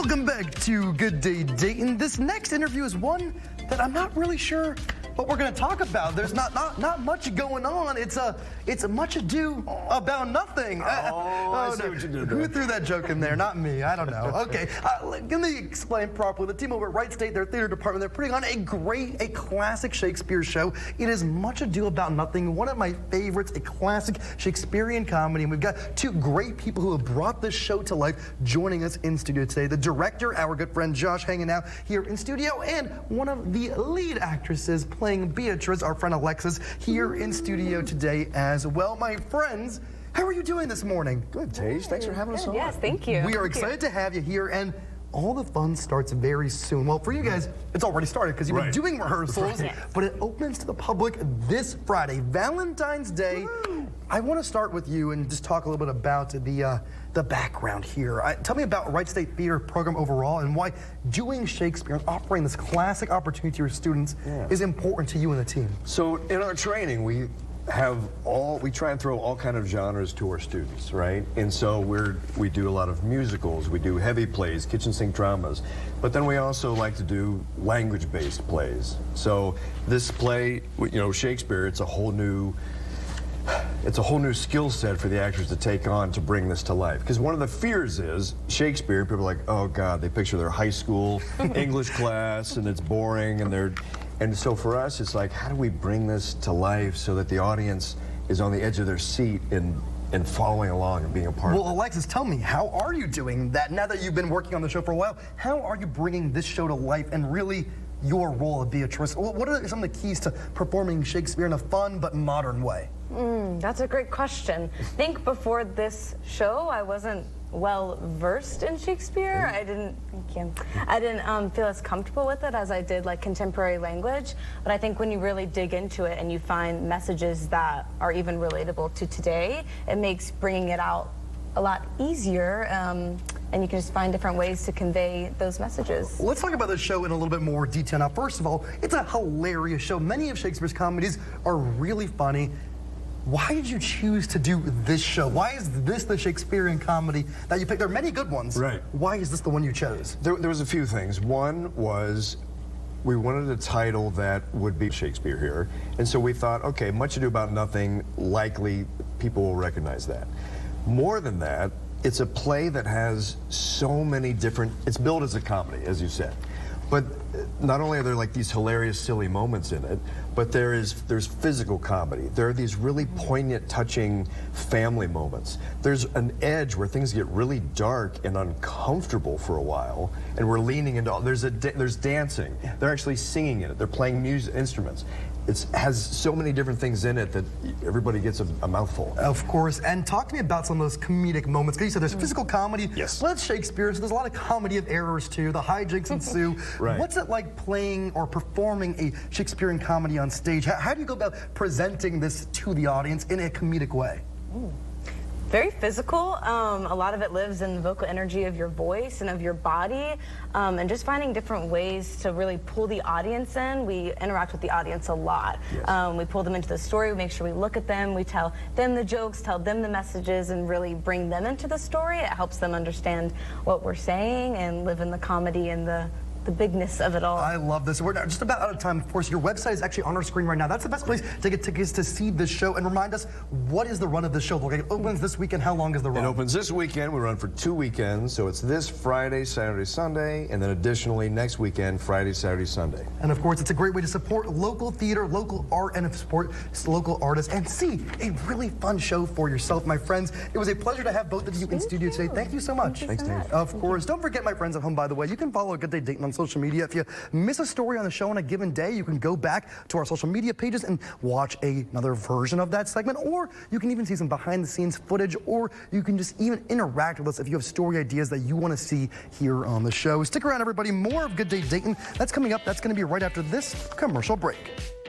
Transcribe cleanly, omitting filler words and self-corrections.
Welcome back to Good Day Dayton. This next interview is one that I'm not really sure what we're going to talk about. There's not much going on. It's a much ado about nothing. I see what you did there. Who threw that joke in there? Not me. I don't know. Okay, let me explain properly. The team over at Wright State, their theater department, they're putting on a classic Shakespeare show. It is Much Ado About Nothing, one of my favorites, a classic Shakespearean comedy. And we've got two great people who have brought this show to life joining us in studio today. The director, our good friend Josh, hanging out here in studio, and one of the lead actresses playing Beatrice, our friend Alexis, here in studio today as well. My friends, how are you doing this morning? Good, Tage. Thanks for having us on. Yes, thank you. We are excited to have you here, and all the fun starts very soon. Well, for you guys, it's already started because you've been doing rehearsals, but it opens to the public this Friday, Valentine's Day. I want to start with you and just talk a little bit about the background here. Tell me about Wright State Theater program overall and why doing Shakespeare and offering this classic opportunity to your students is important to you and the team. So in our training, we try and throw all kind of genres to our students, right? And so we do a lot of musicals, we do heavy plays, kitchen sink dramas, but then we also like to do language-based plays. So this play, Shakespeare, it's a whole new skill set for the actors to take on to bring this to life. Because one of the fears is Shakespeare, people are like, oh God, they picture their high school English class and it's boring and so for us, it's like, how do we bring this to life so that the audience is on the edge of their seat and following along and being a part of it? Well, Alexis, tell me, how are you doing that now that you've been working on the show for a while? How are you bringing this show to life and really your role of Beatrice? What are some of the keys to performing Shakespeare in a fun but modern way? That's a great question. I think before this show, I wasn't well versed in Shakespeare. I didn't feel as comfortable with it as I did like contemporary language. But I think when you really dig into it and you find messages that are even relatable to today, it makes bringing it out a lot easier. And you can just find different ways to convey those messages. Let's talk about this show in a little bit more detail. Now, first of all, it's a hilarious show. Many of Shakespeare's comedies are really funny. Why did you choose to do this show? Why is this the Shakespearean comedy that you picked? There are many good ones. Right. Why is this the one you chose? There was a few things. One was we wanted a title that would be Shakespeare here. And so we thought, okay, Much Ado About Nothing, likely people will recognize that. More than that, it's a play that has so many different, it's billed as a comedy, as you said. But not only are there like these hilarious, silly moments in it, but there's physical comedy. There are these really poignant, touching family moments. There's an edge where things get really dark and uncomfortable for a while, and we're leaning into all. There's dancing. They're actually singing in it. They're playing music instruments. It has so many different things in it that everybody gets a mouthful. Of course. And talk to me about some of those comedic moments. Because you said there's physical comedy. Yes. Well, that's Shakespeare, so there's a lot of comedy of errors too. The hijinks ensue. Right. What's it like playing or performing a Shakespearean comedy on stage? How do you go about presenting this to the audience in a comedic way? Very physical. A lot of it lives in the vocal energy of your voice and of your body, and just finding different ways to really pull the audience in. We interact with the audience a lot. Yes. We pull them into the story, we make sure we look at them, we tell them the jokes, tell them the messages, and really bring them into the story. It helps them understand what we're saying and live in the comedy and the bigness of it all. I love this. We're just about out of time. Of course, your website is actually on our screen right now. That's the best place to get tickets to see this show. And remind us, what is the run of the show? It opens this weekend. How long is the run? It opens this weekend. We run for 2 weekends. So it's this Friday, Saturday, Sunday, and then additionally next weekend, Friday, Saturday, Sunday. And of course, it's a great way to support local theater, local art, and support local artists and see a really fun show for yourself, my friends. It was a pleasure to have both of you in studio today. Thank you so much. Thanks, Dave. Of course. Don't forget, my friends at home, by the way, you can follow Good Day Dayton on social media. If you miss a story on the show on a given day, you can go back to our social media pages and watch another version of that segment, or you can even see some behind the scenes footage, or you can just even interact with us if you have story ideas that you want to see here on the show. Stick around, everybody. More of Good Day Dayton. That's coming up. That's going to be right after this commercial break.